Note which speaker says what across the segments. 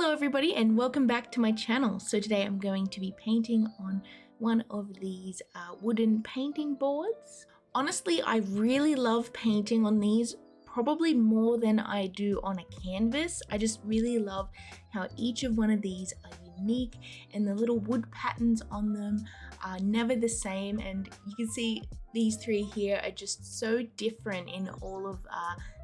Speaker 1: Hello everybody and welcome back to my channel. So today I'm going to be painting on one of these wooden painting boards. Honestly, I really love painting on these, probably more than I do on a canvas. I just really love how each of one of these are unique and the little wood patterns on them are never the same, and you can see these three here are just so different in all of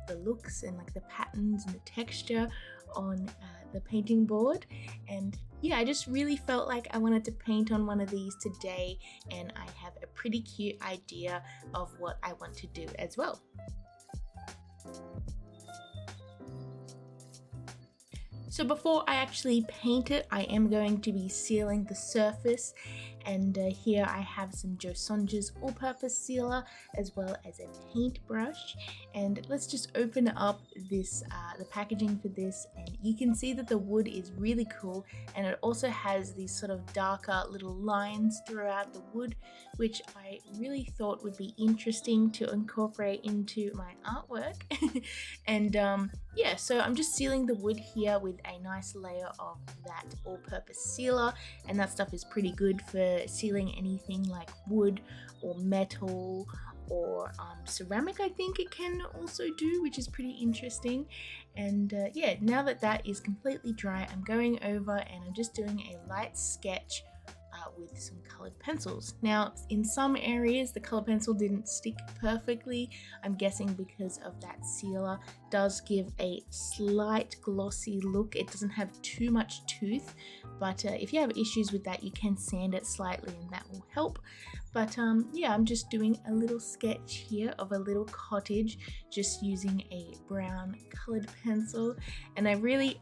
Speaker 1: the looks and like the patterns and the texture on the painting board. And yeah, I just really felt like I wanted to paint on one of these today, and I have a pretty cute idea of what I want to do as well. So before I actually paint it, I am going to be sealing the surface, and here I have some Sonjas all-purpose sealer as well as a paintbrush. And let's just open up this the packaging for this, and you can see that the wood is really cool, and it also has these sort of darker little lines throughout the wood, which I really thought would be interesting to incorporate into my artwork. And yeah, so I'm just sealing the wood here with a nice layer of that all-purpose sealer, and that stuff is pretty good for sealing anything like wood or metal or ceramic. I think it can also do, which is pretty interesting. And yeah, now that that is completely dry, I'm going over and I'm just doing a light sketch with some colored pencils. Now, in some areas the color pencil didn't stick perfectly. I'm guessing because of that sealer does give a slight glossy look. It doesn't have too much tooth, but if you have issues with that, you can sand it slightly and that will help. But yeah, I'm just doing a little sketch here of a little cottage just using a brown colored pencil. And I really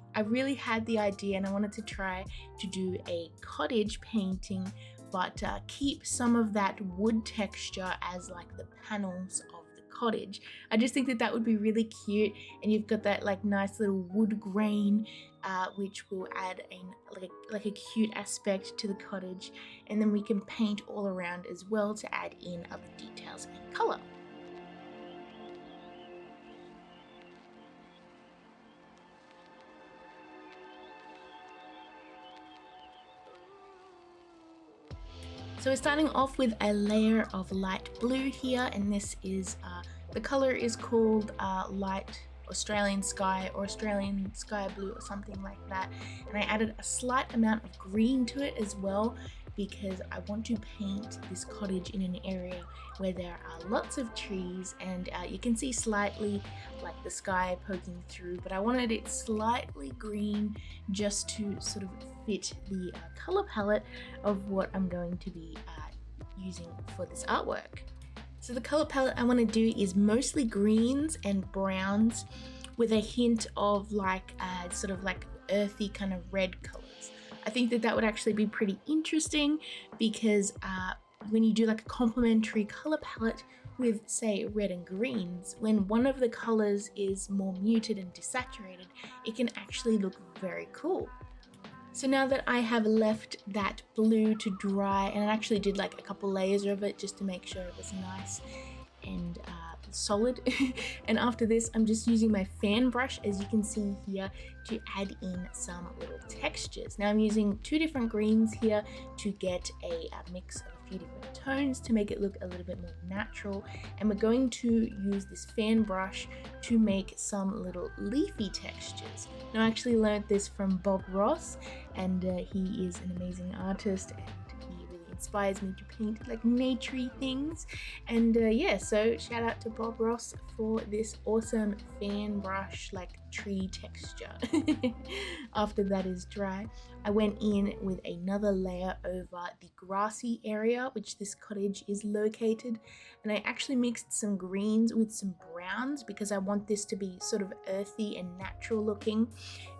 Speaker 1: had the idea, and I wanted to try to do a cottage painting, but keep some of that wood texture as like the panels of the cottage. I just think that that would be really cute, and you've got that like nice little wood grain which will add like a cute aspect to the cottage, and then we can paint all around as well to add in other details and color. So we're starting off with a layer of light blue here, and this is the color is called light Australian sky or Australian sky blue or something like that. And I added a slight amount of green to it as well, because I want to paint this cottage in an area where there are lots of trees, and you can see slightly like the sky poking through, but I wanted it slightly green just to sort of fit the color palette of what I'm going to be using for this artwork. So the color palette I want to do is mostly greens and browns with a hint of like sort of like earthy kind of red colors. I think that that would actually be pretty interesting, because when you do like a complementary color palette with say red and greens, when one of the colors is more muted and desaturated, it can actually look very cool. So now that I have left that blue to dry, and I actually did like a couple layers of it just to make sure it was nice and solid, and after this I'm just using my fan brush, as you can see here, to add in some little textures. Now I'm using two different greens here to get a mix of a few different tones to make it look a little bit more natural, and we're going to use this fan brush to make some little leafy textures. Now I actually learned this from Bob Ross, and he is an amazing artist, and he really inspires me to paint like naturey things. And yeah, so shout out to Bob Ross for this awesome fan brush like tree texture. After that is dry, I went in with another layer over the grassy area which this cottage is located, and I actually mixed some greens with some browns because I want this to be sort of earthy and natural looking.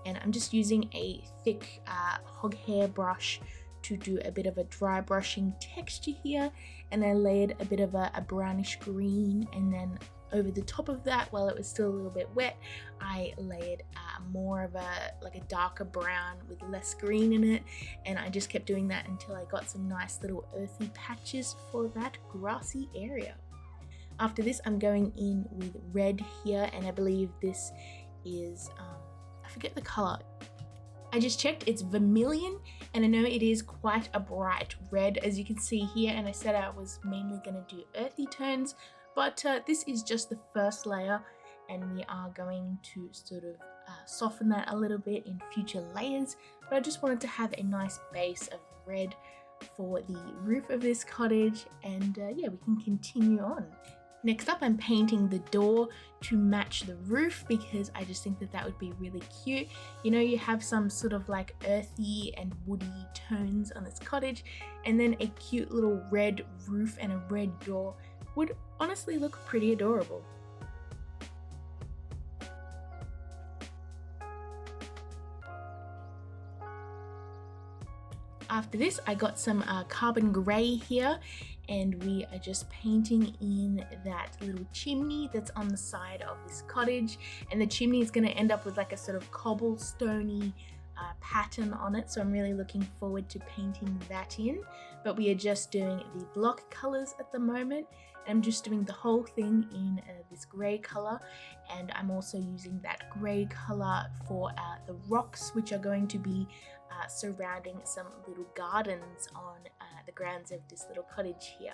Speaker 1: And I'm just using a thick hog hair brush to do a bit of a dry brushing texture here, and I layered a bit of a brownish green, and then over the top of that, while it was still a little bit wet, I layered more of a darker brown with less green in it, and I just kept doing that until I got some nice little earthy patches for that grassy area. After this, I'm going in with red here, and I believe this is I forget the color. I just checked, it's vermilion, and I know it is quite a bright red as you can see here, and I said I was mainly going to do earthy tones, but this is just the first layer, and we are going to sort of soften that a little bit in future layers, but I just wanted to have a nice base of red for the roof of this cottage, and yeah, we can continue on. Next up, I'm painting the door to match the roof because I just think that that would be really cute. You know, you have some sort of like earthy and woody tones on this cottage, and then a cute little red roof and a red door would honestly look pretty adorable. After this, I got some carbon grey here, and we are just painting in that little chimney that's on the side of this cottage, and the chimney is going to end up with like a sort of cobblestoney pattern on it, so I'm really looking forward to painting that in. But we are just doing the block colors at the moment, and I'm just doing the whole thing in this grey color, and I'm also using that grey color for the rocks, which are going to be surrounding some little gardens on the grounds of this little cottage here.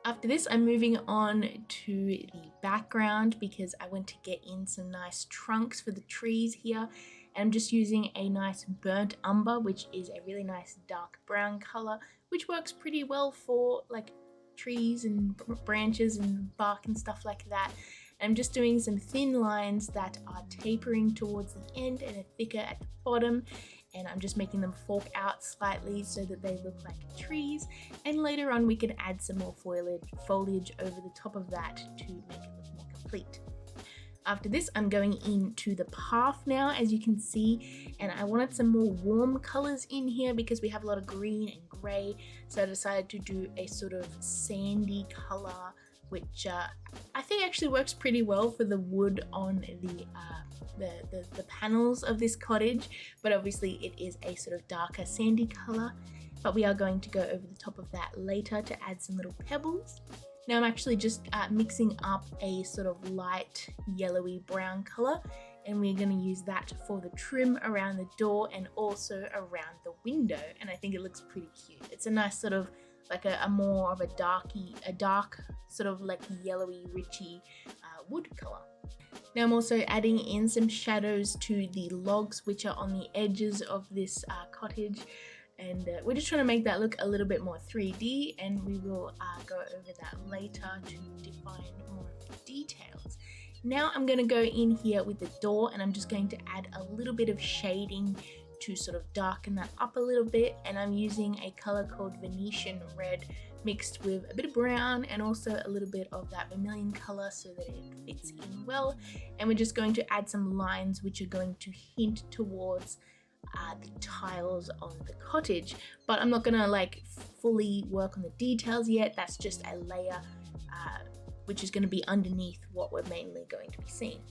Speaker 1: After this, I'm moving on to the background because I want to get in some nice trunks for the trees here. And I'm just using a nice burnt umber, which is a really nice dark brown color, which works pretty well for like trees and branches and bark and stuff like that. And I'm just doing some thin lines that are tapering towards the end and are thicker at the bottom, and I'm just making them fork out slightly so that they look like trees, and later on we can add some more foliage over the top of that to make it look more complete. After this, I'm going into the path now, as you can see, and I wanted some more warm colors in here because we have a lot of green and grey, so I decided to do a sort of sandy color, which I think actually works pretty well for the wood on the panels of this cottage, but obviously it is a sort of darker sandy color, but we are going to go over the top of that later to add some little pebbles. Now I'm actually just mixing up a sort of light yellowy brown color, and we're going to use that for the trim around the door and also around the window, and I think it looks pretty cute. It's a nice sort of like a more of a dark sort of like yellowy richy wood color. Now I'm also adding in some shadows to the logs which are on the edges of this cottage, and we're just trying to make that look a little bit more 3D, and we will go over that later to define more of the details. Now I'm going to go in here with the door, and I'm just going to add a little bit of shading to sort of darken that up a little bit, and I'm using a color called Venetian red mixed with a bit of brown and also a little bit of that vermilion color so that it fits in well, and we're just going to add some lines which are going to hint towards the tiles on the cottage, but I'm not gonna like fully work on the details yet. That's just a layer which is going to be underneath what we're mainly going to be seeing.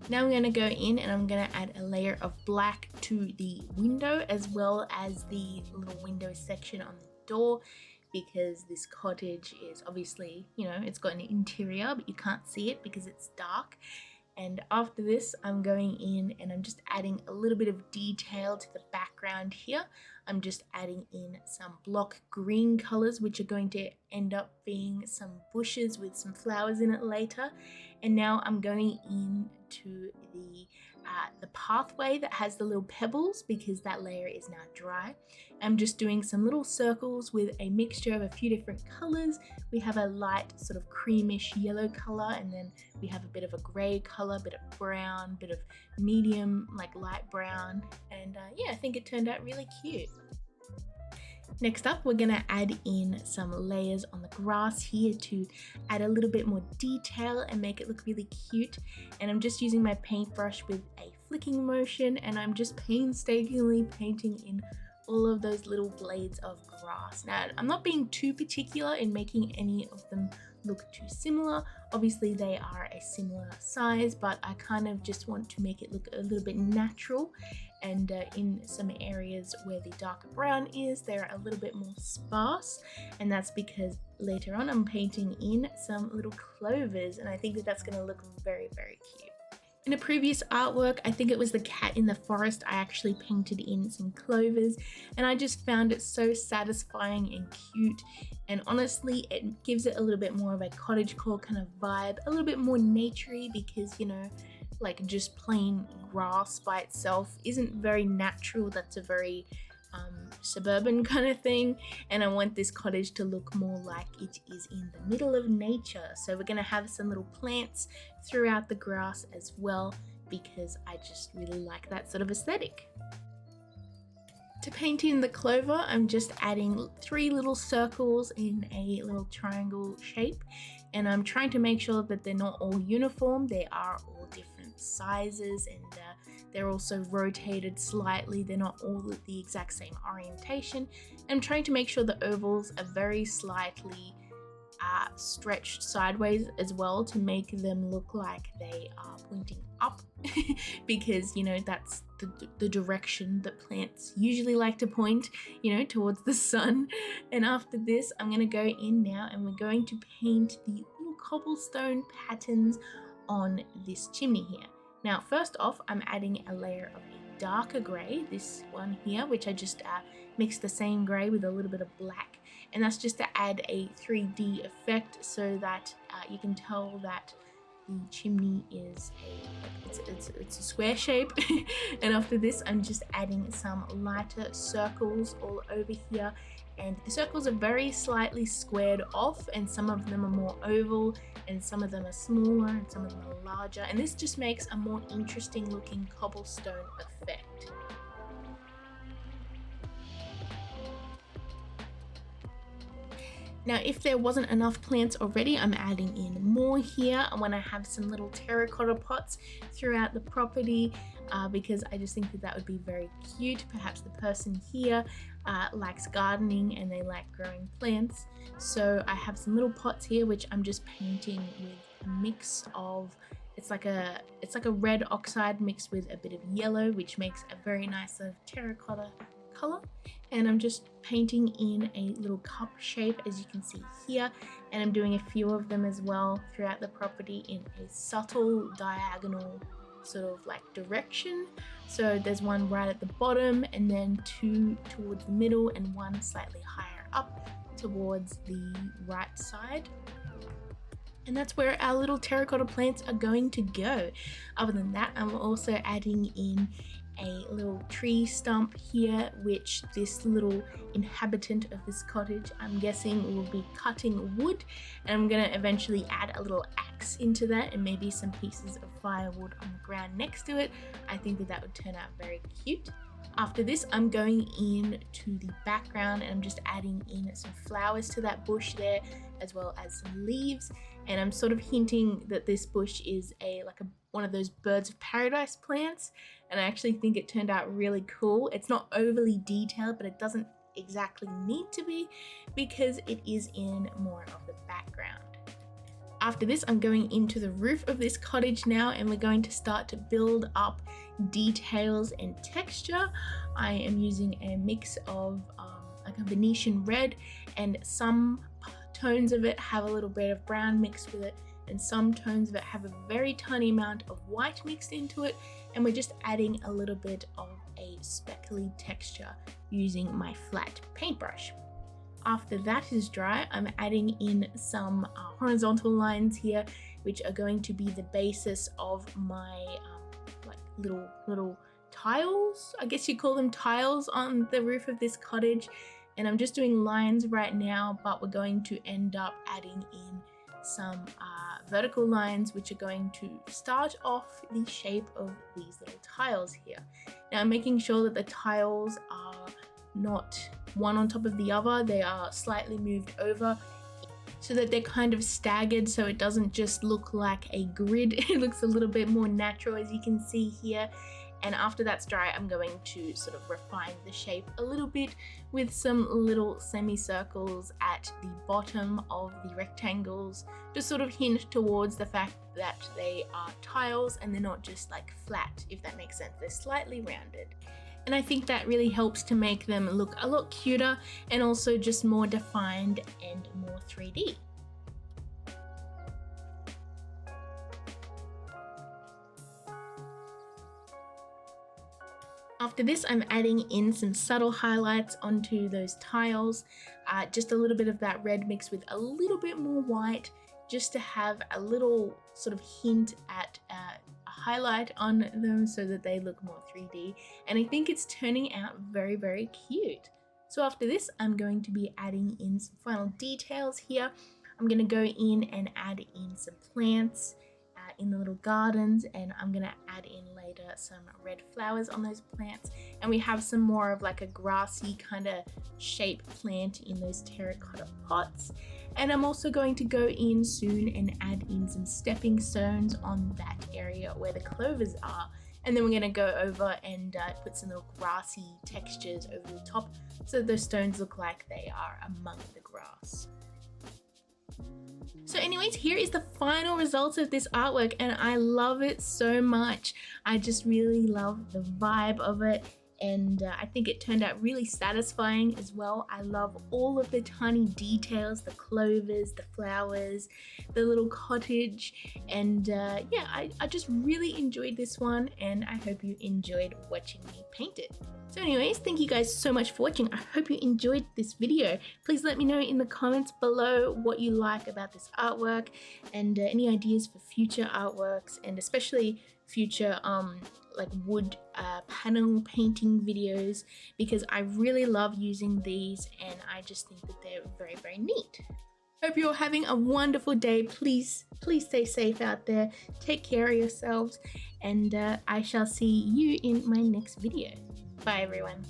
Speaker 1: Now I'm going to go in and I'm going to add a layer of black to the window as well as the little window section on the door, because this cottage is obviously, you know, it's got an interior but you can't see it because it's dark. And after this, I'm going in and I'm just adding a little bit of detail to the background here. I'm just adding in some block green colors, which are going to end up being some bushes with some flowers in it later. And now I'm going into the pathway that has the little pebbles because that layer is now dry. I'm just doing some little circles with a mixture of a few different colors. We have a light sort of creamish yellow color, and then we have a bit of a gray color, a bit of brown, bit of medium like light brown, and yeah, I think it turned out really cute. Next up, we're going to add in some layers on the grass here to add a little bit more detail and make it look really cute. And I'm just using my paintbrush with a flicking motion, and I'm just painstakingly painting in all of those little blades of grass. Now, I'm not being too particular in making any of them look too similar. Obviously, they are a similar size, but I kind of just want to make it look a little bit natural. And in some areas where the darker brown is, they're a little bit more sparse, and that's because later on I'm painting in some little clovers, and I think that that's going to look very, very cute. In a previous artwork, I think it was the cat in the forest, I actually painted in some clovers, and I just found it so satisfying and cute, and honestly it gives it a little bit more of a cottagecore kind of vibe, a little bit more naturey, because you know, like just plain grass by itself isn't very natural. That's a very suburban kind of thing, and I want this cottage to look more like it is in the middle of nature. So we're going to have some little plants throughout the grass as well, because I just really like that sort of aesthetic. To paint in the clover, I'm just adding 3 little circles in a little triangle shape, and I'm trying to make sure that they're not all uniform. They are all different sizes, and they're also rotated slightly. They're not all the exact same orientation. I'm trying to make sure the ovals are very slightly stretched sideways as well, to make them look like they are pointing up because you know that's the direction that plants usually like to point, you know, towards the sun. And after this, I'm going to go in now and we're going to paint the little cobblestone patterns on this chimney here. Now first off, I'm adding a layer of a darker grey, this one here, which I just mixed the same grey with a little bit of black, and that's just to add a 3D effect so that you can tell that the chimney is it's a square shape. And after this, I'm just adding some lighter circles all over here, and the circles are very slightly squared off, and some of them are more oval and some of them are smaller and some of them are larger, and this just makes a more interesting looking cobblestone effect. Now if there wasn't enough plants already, I'm adding in more here when I have some little terracotta pots throughout the property, because I just think that that would be very cute. Perhaps the person here likes gardening and they like growing plants. So I have some little pots here which I'm just painting with a mix of, it's like a red oxide mixed with a bit of yellow, which makes a very nice sort of terracotta color. And I'm just painting in a little cup shape, as you can see here, and I'm doing a few of them as well throughout the property in a subtle diagonal sort of like direction. So there's one right at the bottom, and then 2 towards the middle, and 1 slightly higher up towards the right side. And that's where our little terracotta plants are going to go. Other than that, I'm also adding in a little tree stump here, which this little inhabitant of this cottage, I'm guessing, will be cutting wood, and I'm gonna eventually add a little axe into that and maybe some pieces of firewood on the ground next to it. I think that that would turn out very cute. After this, I'm going in to the background and I'm just adding in some flowers to that bush there, as well as some leaves, and I'm sort of hinting that this bush is one of those birds of paradise plants, and I actually think it turned out really cool. It's not overly detailed, but it doesn't exactly need to be because it is in more of the background. After this, I'm going into the roof of this cottage now, and we're going to start to build up details and texture. I am using a mix of like a Venetian red, and some tones of it have a little bit of brown mixed with it, and some tones of it have a very tiny amount of white mixed into it, and we're just adding a little bit of a speckly texture using my flat paintbrush. After that is dry, I'm adding in some horizontal lines here, which are going to be the basis of my like little tiles, I guess you call them tiles, on the roof of this cottage. And I'm just doing lines right now, but we're going to end up adding in some vertical lines, which are going to start off the shape of these little tiles here. Now I'm making sure that the tiles are not one on top of the other, they are slightly moved over so that they're kind of staggered, so it doesn't just look like a grid. It looks a little bit more natural, as you can see here. And after that's dry, I'm going to sort of refine the shape a little bit with some little semicircles at the bottom of the rectangles, to sort of hint towards the fact that they are tiles and they're not just like flat, if that makes sense. They're slightly rounded. And I think that really helps to make them look a lot cuter and also just more defined and more 3D. After this, I'm adding in some subtle highlights onto those tiles, just a little bit of that red mixed with a little bit more white, just to have a little sort of hint at a highlight on them so that they look more 3D. And I think it's turning out very, very cute. So after this, I'm going to be adding in some final details here. I'm going to go in and add in some plants in the little gardens, and I'm gonna add in later some red flowers on those plants, and we have some more of like a grassy kind of shape plant in those terracotta pots. And I'm also going to go in soon and add in some stepping stones on that area where the clovers are, and then we're going to go over and put some little grassy textures over the top so that those stones look like they are among the grass. So anyways, here is the final results of this artwork, and I love it so much. I just really love the vibe of it, and I think it turned out really satisfying as well. I love all of the tiny details, the clovers, the flowers, the little cottage, and yeah, I just really enjoyed this one, and I hope you enjoyed watching me paint it. So anyways, thank you guys so much for watching. I hope you enjoyed this video. Please let me know in the comments below what you like about this artwork, and any ideas for future artworks, and especially future like wood panel painting videos, because I really love using these and I just think that they're very, very neat. Hope you're having a wonderful day. Please stay safe out there. Take care of yourselves, and I shall see you in my next video. Bye everyone.